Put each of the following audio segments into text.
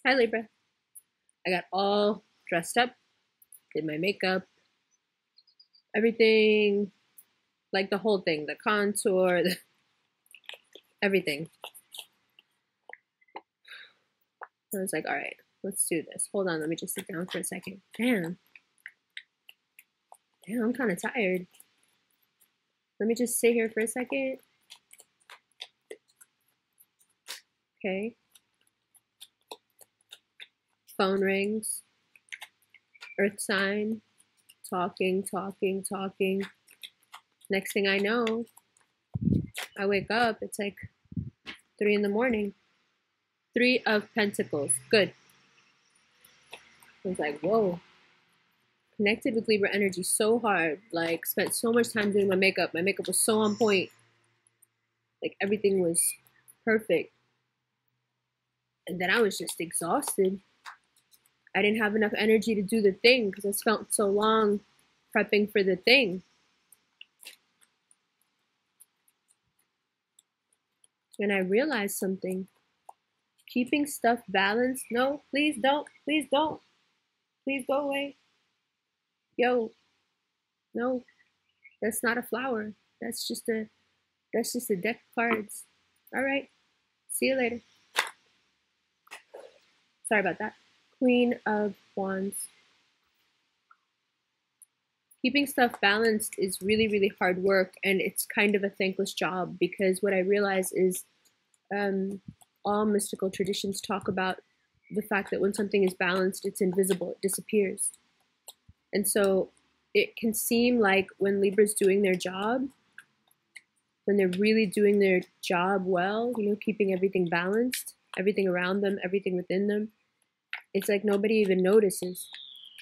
Hi, Libra. I got all dressed up, did my makeup, everything, like the whole thing, the contour, everything. I was like, all right, let's do this. Hold on, let me just sit down for a second. Damn, I'm kind of tired. Let me just sit here for a second. Okay. Phone rings. Earth sign. Talking. Next thing I know, I wake up. It's like 3 in the morning. 3 of Pentacles. Good. I was like, whoa. Connected with Libra energy so hard. Like, spent so much time doing my makeup. My makeup was so on point. Like, everything was perfect. And then I was just exhausted. I didn't have enough energy to do the thing because I spent so long prepping for the thing. And I realized something. Keeping stuff balanced. No, please don't. Please don't. Please go away. Yo. No. That's not a flower. That's just a deck of cards. All right. See you later. Sorry about that. Queen of Wands. Keeping stuff balanced is really, really hard work, and it's kind of a thankless job because what I realize is all mystical traditions talk about the fact that when something is balanced, it's invisible, it disappears. And so it can seem like when Libra's doing their job, when they're really doing their job well, you know, keeping everything balanced, everything around them, everything within them, it's like nobody even notices.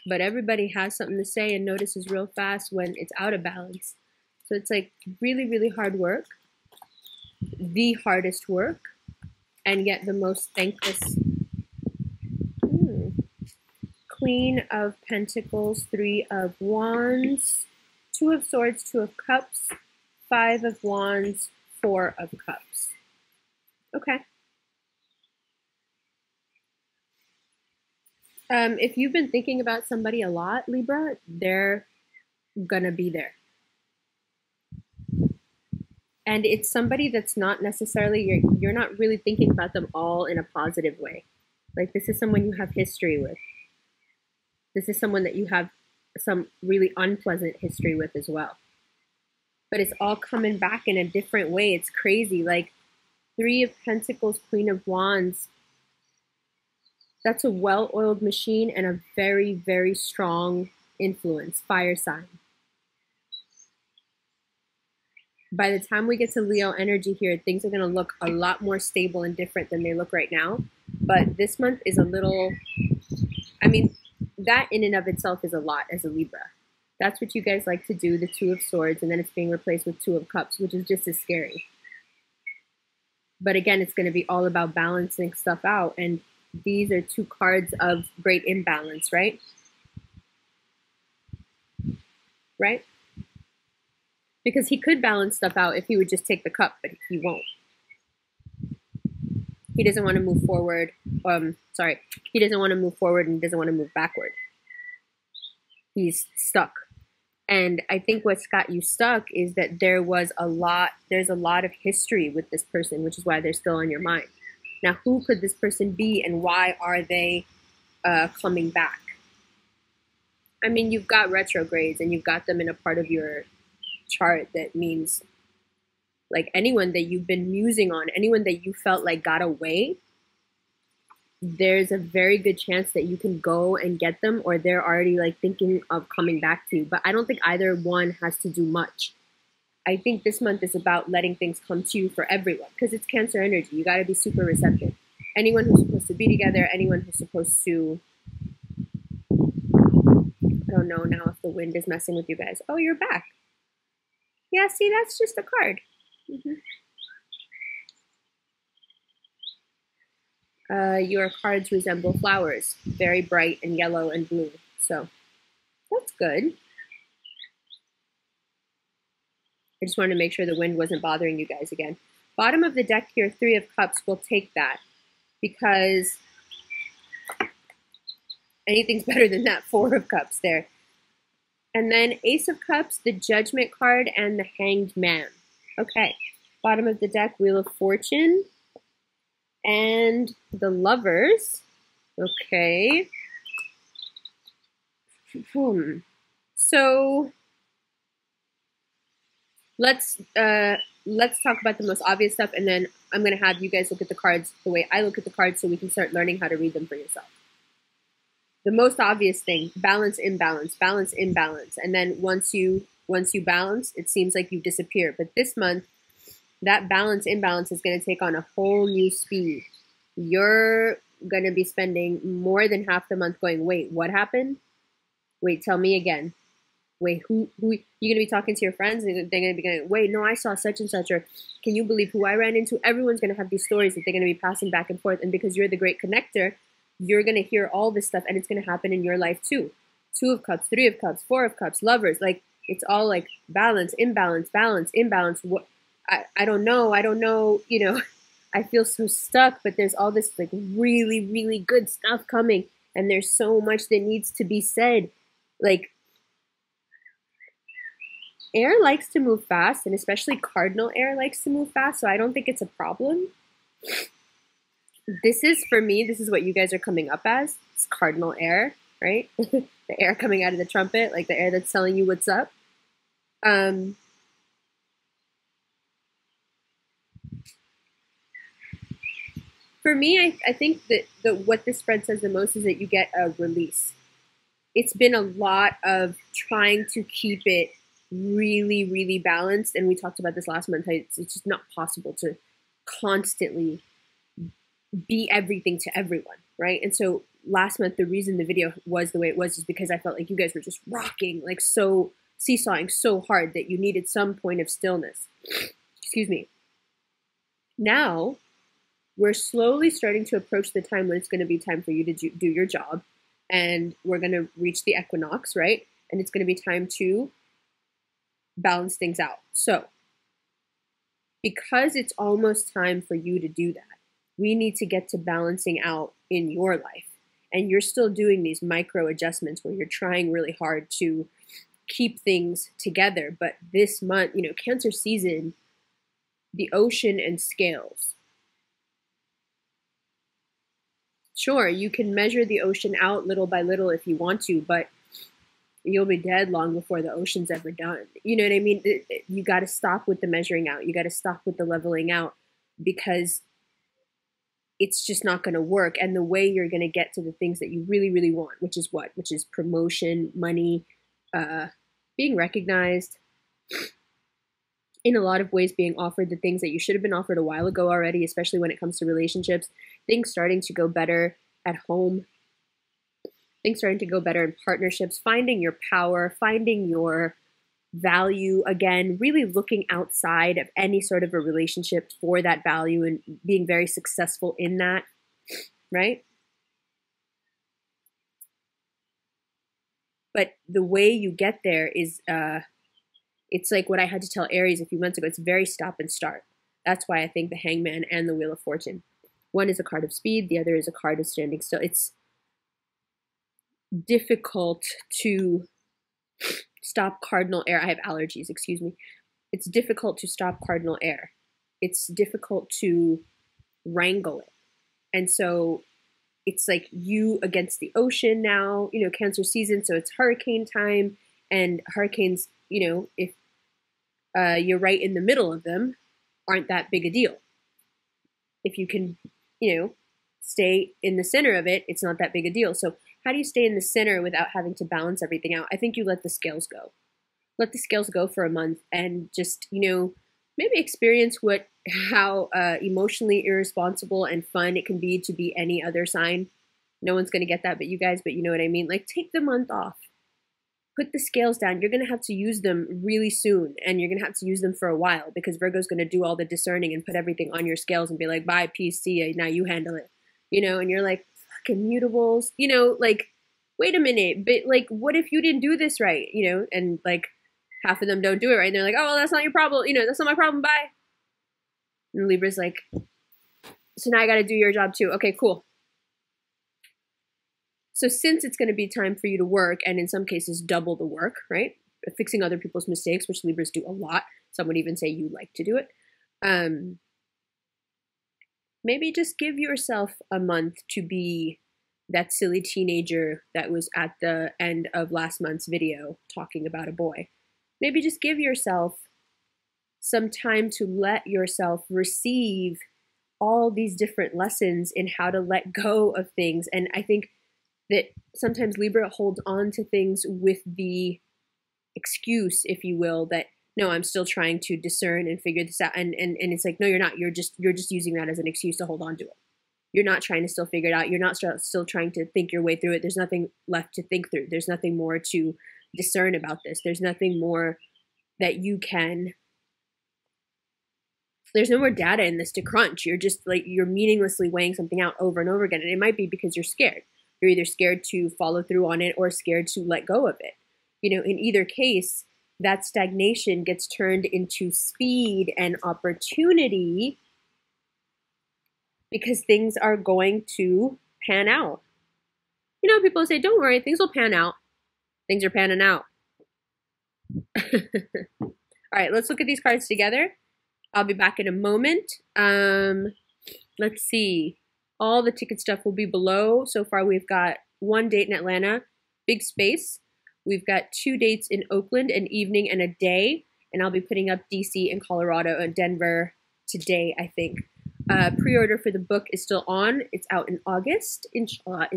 But everybody has something to say and notices real fast when it's out of balance. So it's like really, really hard work, the hardest work, and yet the most thankless. Queen of Pentacles, 3 of Wands, 2 of Swords, 2 of Cups, 5 of Wands, 4 of Cups. Okay. If you've been thinking about somebody a lot, Libra, they're gonna be there. And it's somebody that's not necessarily, you're not really thinking about them all in a positive way. Like, this is someone you have history with. This is someone that you have some really unpleasant history with as well. But it's all coming back in a different way. It's crazy. Like, 3 of Pentacles, Queen of Wands. That's a well-oiled machine and a very, very strong influence, fire sign. By the time we get to Leo energy here, things are going to look a lot more stable and different than they look right now. But this month is a little, I mean, that in and of itself is a lot as a Libra. That's what you guys like to do, the 2 of Swords, and then it's being replaced with 2 of Cups, which is just as scary. But again, it's going to be all about balancing stuff out. And these are 2 cards of great imbalance, right? Right? Because he could balance stuff out if he would just take the cup, but he won't. He doesn't want to move forward. He doesn't want to move forward and doesn't want to move backward. He's stuck. And I think what's got you stuck is that there's a lot of history with this person, which is why they're still on your mind. Now, who could this person be and why are they coming back? I mean, you've got retrogrades and you've got them in a part of your chart that means like anyone that you've been musing on, anyone that you felt like got away, there's a very good chance that you can go and get them, or they're already like thinking of coming back to you. But I don't think either one has to do much. I think this month is about letting things come to you for everyone because it's Cancer energy. You got to be super receptive. Anyone who's supposed to be together, anyone who's supposed to, I don't know now if the wind is messing with you guys. Oh, you're back. Yeah, see, that's just a card. Your cards resemble flowers, very bright and yellow and blue. So that's good. I just wanted to make sure the wind wasn't bothering you guys again. Bottom of the deck here, 3 of Cups, we'll take that because Anything's better than that 4 of Cups there. And then Ace of Cups, the Judgment card, and the Hanged Man. Okay, bottom of the deck, Wheel of Fortune, and the Lovers. Okay. So let's talk about the most obvious stuff, and then I'm going to have you guys look at the cards the way I look at the cards so we can start learning how to read them for yourself. The most obvious thing, balance, imbalance, balance, imbalance. And then once you balance, it seems like you disappear. But this month, that balance, imbalance is going to take on a whole new speed. You're going to be spending more than half the month going, wait, what happened? Wait, tell me again. Wait, who you're going to be talking to your friends and they're going to be going, wait, no, I saw such and such, or can you believe who I ran into? Everyone's going to have these stories that they're going to be passing back and forth. And because you're the great connector, you're going to hear all this stuff, and it's going to happen in your life too. 2 of Cups, 3 of Cups, 4 of Cups, Lovers. Like, it's all like balance, imbalance, balance, imbalance. What I don't know, you know, I feel so stuck, but there's all this like really, really good stuff coming, and there's so much that needs to be said. Like, air likes to move fast, and especially cardinal air likes to move fast, so I don't think it's a problem. This is, for me, this is what you guys are coming up as. It's cardinal air, right? The air coming out of the trumpet, like the air that's telling you what's up. For me, I think that what this spread says the most is that you get a release. It's been a lot of trying to keep it really, really balanced. And we talked about this last month. It's just not possible to constantly be everything to everyone, right? And so last month, the reason the video was the way it was is because I felt like you guys were just rocking, like so seesawing so hard that you needed some point of stillness. Excuse me. Now, we're slowly starting to approach the time when it's going to be time for you to do your job, and we're going to reach the equinox, right? And it's going to be time to balance things out. So, because it's almost time for you to do that, we need to get to balancing out in your life. And you're still doing these micro adjustments where you're trying really hard to keep things together. But this month, you know, Cancer season, the ocean and scales. Sure, you can measure the ocean out little by little if you want to, but you'll be dead long before the ocean's ever done. You know what I mean? You got to stop with the measuring out. You got to stop with the leveling out, because it's just not going to work. And the way you're going to get to the things that you really, really want, which is what? Which is promotion, money, being recognized, in a lot of ways being offered the things that you should have been offered a while ago already, especially when it comes to relationships, things starting to go better at home, things starting to go better in partnerships, finding your power, finding your value again, really looking outside of any sort of a relationship for that value and being very successful in that, right? But the way you get there is, it's like what I had to tell Aries a few months ago. It's very stop and start. That's why I think the Hangman and the Wheel of Fortune. One is a card of speed. The other is a card of standing still. It's difficult to stop cardinal air. I have allergies, excuse me. It's difficult to stop cardinal air. It's difficult to wrangle it. And so it's like you against the ocean now, you know, Cancer season. So it's hurricane time, and hurricanes, you know, if you're right in the middle of them, aren't that big a deal. If you can, you know, stay in the center of it, it's not that big a deal. So how do you stay in the center without having to balance everything out? I think you let the scales go. Let the scales go for a month and just, you know, maybe experience how emotionally irresponsible and fun it can be to be any other sign. No one's going to get that but you guys, but you know what I mean? Like, take the month off. Put the scales down. You're going to have to use them really soon, and you're going to have to use them for a while, because Virgo's going to do all the discerning and put everything on your scales and be like, bye, peace, see ya, now you handle it. You know, and you're like, fucking mutables, you know, like, wait a minute, but like, what if you didn't do this right, you know, and like, half of them don't do it right, and they're like, oh, well, that's not your problem, you know, that's not my problem, bye. And Libra's like, so now I got to do your job too. Okay, cool. So since it's going to be time for you to work, and in some cases double the work, right? Fixing other people's mistakes, which Libras do a lot. Some would even say you like to do it. Maybe just give yourself a month to be that silly teenager that was at the end of last month's video talking about a boy. Maybe just give yourself some time to let yourself receive all these different lessons in how to let go of things. And I think that sometimes Libra holds on to things with the excuse, if you will, that no, I'm still trying to discern and figure this out. And it's like, no, you're not. You're just using that as an excuse to hold on to it. You're not trying to still figure it out. You're not still trying to think your way through it. There's nothing left to think through. There's nothing more to discern about this. There's nothing more that you can. There's no more data in this to crunch. You're just like, you're meaninglessly weighing something out over and over again. And it might be because you're scared. You're either scared to follow through on it or scared to let go of it. You know, in either case, that stagnation gets turned into speed and opportunity because things are going to pan out. You know, people say, don't worry, things will pan out. Things are panning out. All right, let's look at these cards together. I'll be back in a moment. Let's see. All the ticket stuff will be below. So far, we've got 1 date in Atlanta, big space. We've got 2 dates in Oakland, an evening and a day. And I'll be putting up DC and Colorado and Denver today, I think. Pre-order for the book is still on. It's out in August, inshallah.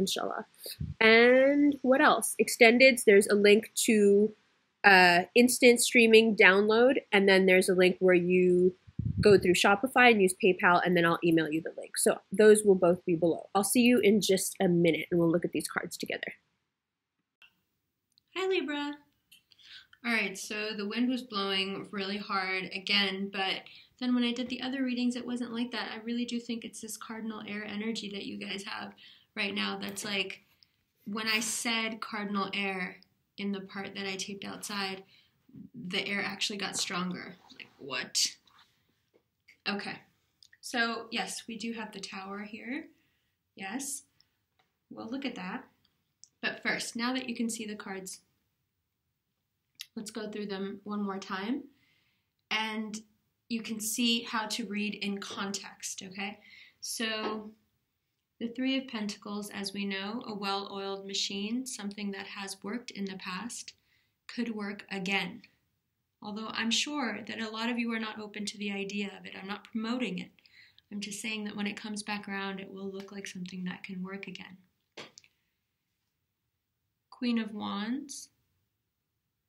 And what else? Extendeds, there's a link to instant streaming download. And then there's a link where you go through Shopify and use PayPal, and then I'll email you the link. So those will both be below. I'll see you in just a minute, and we'll look at these cards together. Hi, Libra. All right, so the wind was blowing really hard again, but then when I did the other readings, it wasn't like that. I really do think it's this cardinal air energy that you guys have right now. That's like, when I said cardinal air in the part that I taped outside, the air actually got stronger. Like, what? Okay, so yes, we do have the tower here. Yes, we'll look at that. But first, now that you can see the cards, let's go through them one more time. And you can see how to read in context, okay? So the 3 of Pentacles, as we know, a well-oiled machine, something that has worked in the past, could work again. Although I'm sure that a lot of you are not open to the idea of it. I'm not promoting it. I'm just saying that when it comes back around, it will look like something that can work again. Queen of Wands.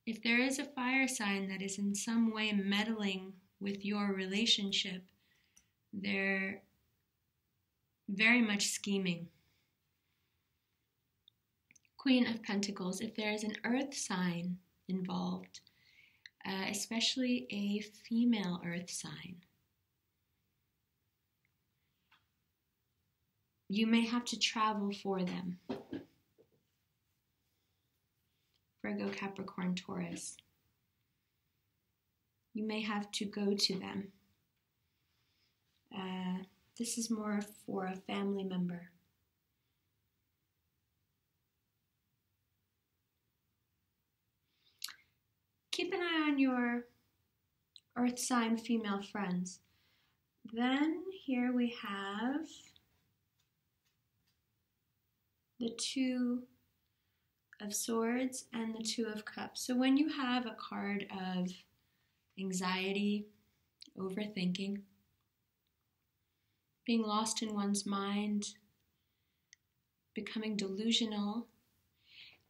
If there is a fire sign that is in some way meddling with your relationship, they're very much scheming. Queen of Pentacles. If there is an earth sign involved, especially a female earth sign, you may have to travel for them. Virgo, Capricorn, Taurus. You may have to go to them. This is more for a family member. Keep an eye on your earth sign female friends. Then here we have the 2 of Swords and the 2 of Cups. So when you have a card of anxiety, overthinking, being lost in one's mind, becoming delusional,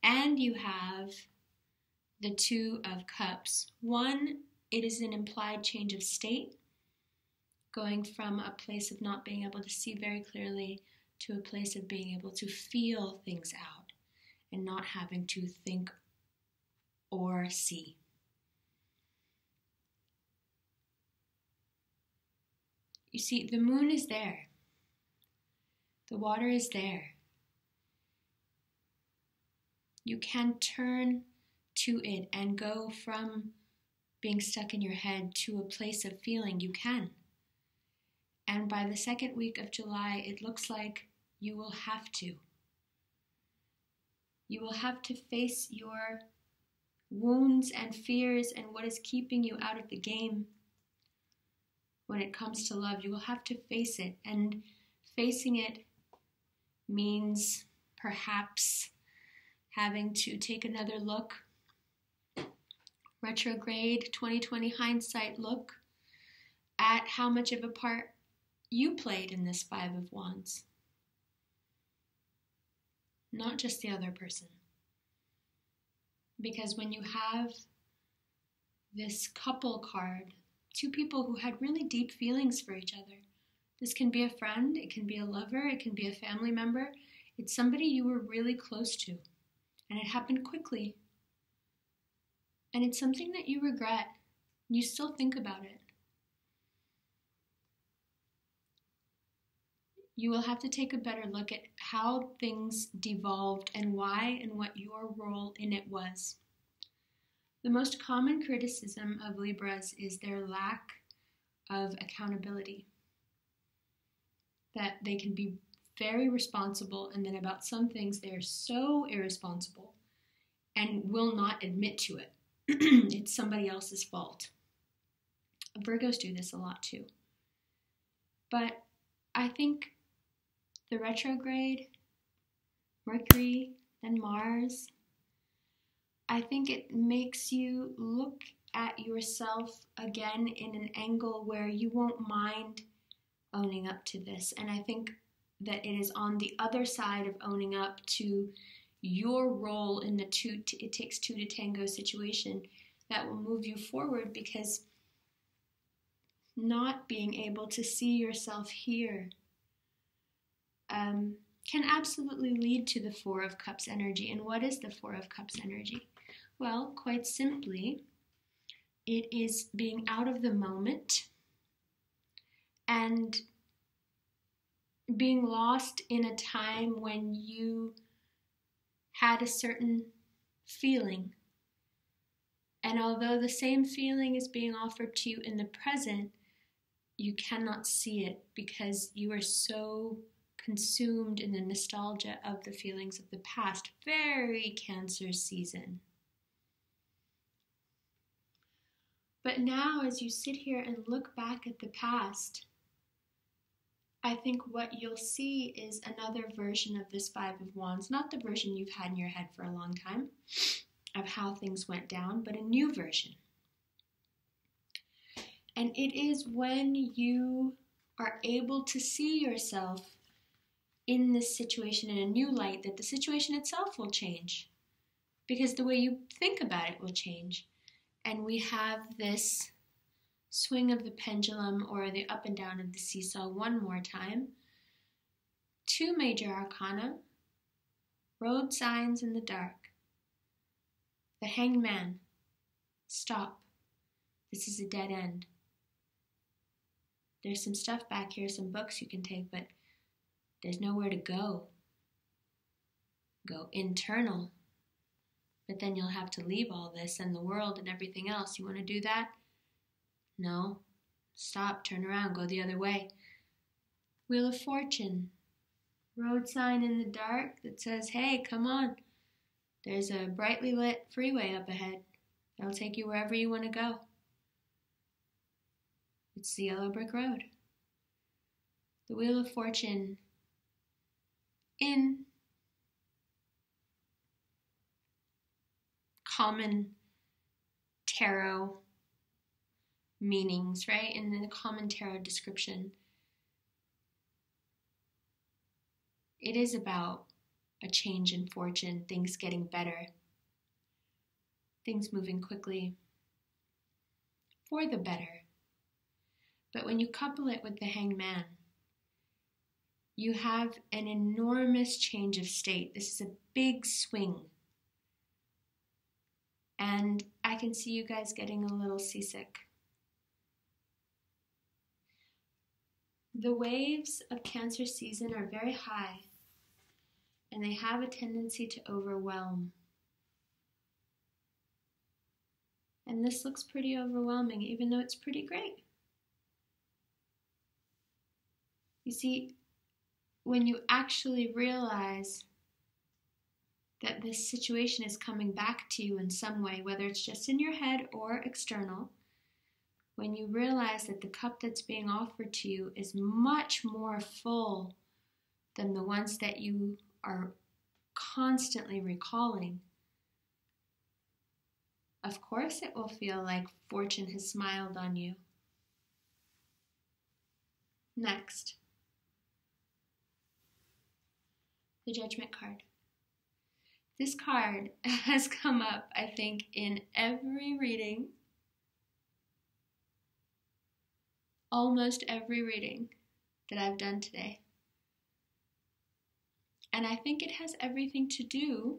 and you have the 2 of Cups. One, it is an implied change of state, going from a place of not being able to see very clearly to a place of being able to feel things out and not having to think or see. You see, the moon is there. The water is there. You can turn to it and go from being stuck in your head to a place of feeling. You can. And by the 2nd week of July, it looks like you will have to. You will have to face your wounds and fears and what is keeping you out of the game. When it comes to love, you will have to face it, and facing it means perhaps having to take another look, retrograde 2020 hindsight look at how much of a part you played in this Five of Wands. Not just the other person. Because when you have this couple card, two people who had really deep feelings for each other. This can be a friend, it can be a lover, it can be a family member. It's somebody you were really close to, and it happened quickly. And it's something that you regret. You still think about it. You will have to take a better look at how things devolved and why and what your role in it was. The most common criticism of Libras is their lack of accountability. That they can be very responsible, and then about some things they are so irresponsible and will not admit to it. It's somebody else's fault. Virgos do this a lot too. But I think the retrograde, Mercury, and Mars, I think it makes you look at yourself again in an angle where you won't mind owning up to this. And I think that it is on the other side of owning up to your role in the it takes two to tango situation that will move you forward, because not being able to see yourself here can absolutely lead to the Four of Cups energy. And what is the Four of Cups energy? Well, quite simply, it is being out of the moment and being lost in a time when you had a certain feeling. And although the same feeling is being offered to you in the present, you cannot see it because you are so consumed in the nostalgia of the feelings of the past. Very Cancer season. But now, as you sit here and look back at the past, I think what you'll see is another version of this Five of Wands, not the version you've had in your head for a long time of how things went down, but a new version. And it is when you are able to see yourself in this situation in a new light that the situation itself will change, because the way you think about it will change. And we have this swing of the pendulum, or the up and down of the seesaw, one more time. Two major arcana, road signs in the dark. The Hanged Man, stop. This is a dead end. There's some stuff back here, some books you can take, but there's nowhere to go. Go internal. But then you'll have to leave all this and the world and everything else. You want to do that? No. Stop, turn around, go the other way. Wheel of Fortune. Road sign in the dark that says, hey, come on. There's a brightly lit freeway up ahead. That'll take you wherever you want to go. It's the yellow brick road. The Wheel of Fortune in common tarot meanings, right? In the common tarot description, it is about a change in fortune, things getting better, things moving quickly for the better. But when you couple it with the Hanged Man, you have an enormous change of state. This is a big swing. And I can see you guys getting a little seasick. The waves of Cancer season are very high, and they have a tendency to overwhelm. And this looks pretty overwhelming, even though it's pretty great. You see, when you actually realize that this situation is coming back to you in some way, whether it's just in your head or external, when you realize that the cup that's being offered to you is much more full than the ones that you are constantly recalling, of course it will feel like fortune has smiled on you. Next, the Judgment card. This card has come up, I think, in every reading, almost every reading that I've done today. And I think it has everything to do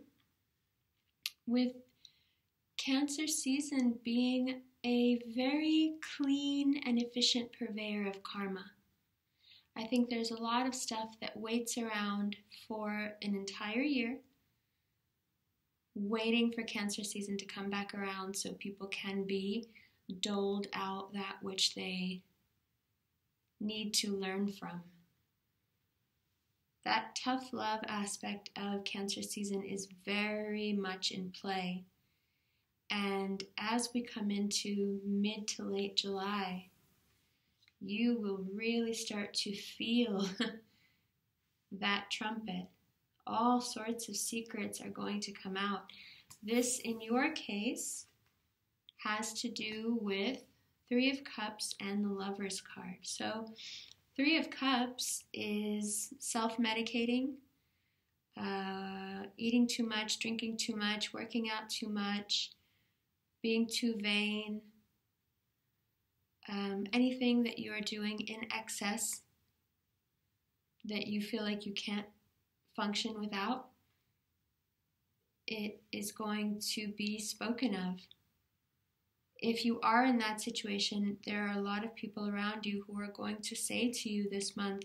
with Cancer season being a very clean and efficient purveyor of karma. I think there's a lot of stuff that waits around for an entire year, waiting for Cancer season to come back around so people can be doled out that which they need to learn from. That tough love aspect of Cancer season is very much in play. And as we come into mid to late July, you will really start to feel that trumpet. All sorts of secrets are going to come out. This, in your case, has to do with Three of Cups and the Lover's card. So, Three of Cups is self-medicating, eating too much, drinking too much, working out too much, being too vain, anything that you are doing in excess that you feel like you can't function without, it is going to be spoken of. If you are in that situation, there are a lot of people around you who are going to say to you this month,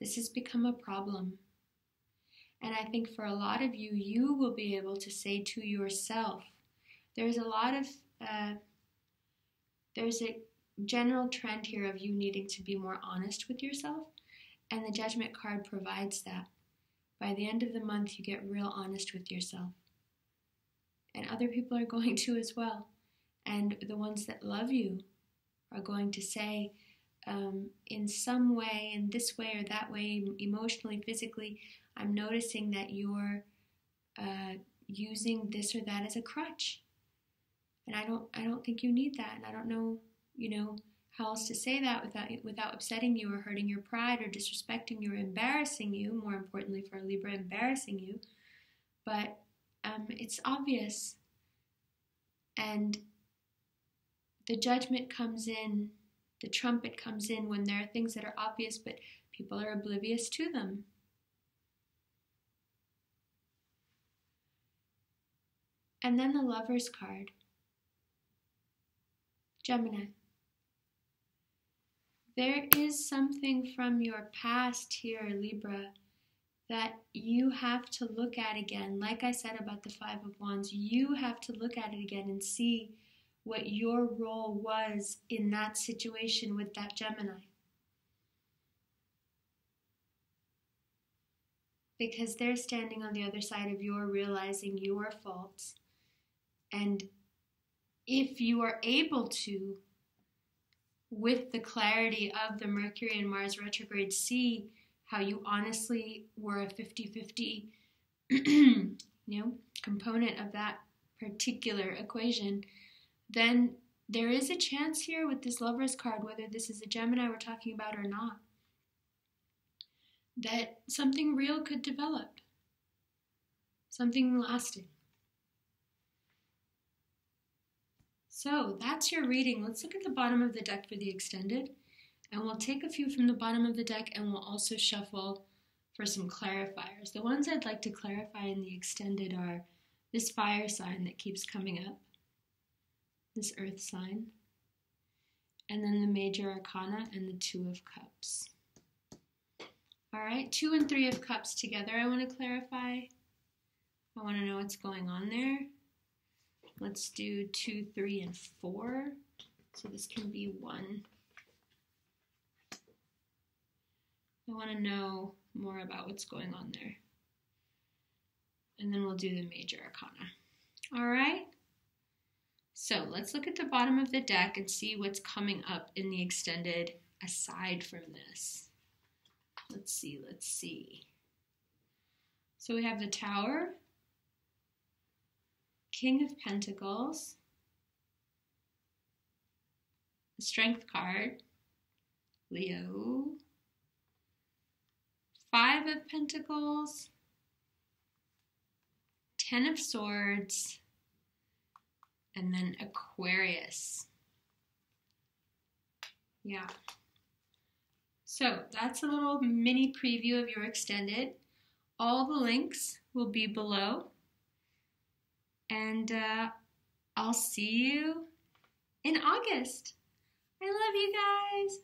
this has become a problem. And I think for a lot of you, you will be able to say to yourself, there's a general trend here of you needing to be more honest with yourself, and the Judgment card provides that. By the end of the month, you get real honest with yourself. And other people are going to as well. And the ones that love you are going to say, in some way, in this way or that way, emotionally, physically, I'm noticing that you're using this or that as a crutch. And I don't think you need that. And I don't know, how else to say that without upsetting you or hurting your pride or disrespecting you or embarrassing you, more importantly for a Libra, embarrassing you. But it's obvious. And the Judgment comes in, the trumpet comes in when there are things that are obvious, but people are oblivious to them. And then the Lover's card. Gemini. There is something from your past here, Libra, that you have to look at again. Like I said about the Five of Wands, you have to look at it again and see what your role was in that situation with that Gemini. Because they're standing on the other side of your realizing your faults. And if you are able to, with the clarity of the Mercury and Mars retrograde, see how you honestly were a 50-50 component of that particular equation, then there is a chance here with this Lover's card, whether this is a Gemini we're talking about or not, that something real could develop, something lasting. So that's your reading. Let's look at the bottom of the deck for the extended, and we'll take a few from the bottom of the deck, and we'll also shuffle for some clarifiers. The ones I'd like to clarify in the extended are this fire sign that keeps coming up, this earth sign, and then the major arcana and the Two of Cups. All right, 2 and 3 of Cups together I want to clarify. I want to know what's going on there. Let's do 2, 3, and 4. So this can be 1. I want to know more about what's going on there. and then we'll do the major arcana. All right? So let's look at the bottom of the deck and see what's coming up in the extended aside from this. Let's see. So we have the Tower, King of Pentacles, the Strength card, Leo, Five of Pentacles, Ten of Swords, and then Aquarius. Yeah. So that's a little mini preview of your extended. All the links will be below. And I'll see you in August. I love you guys.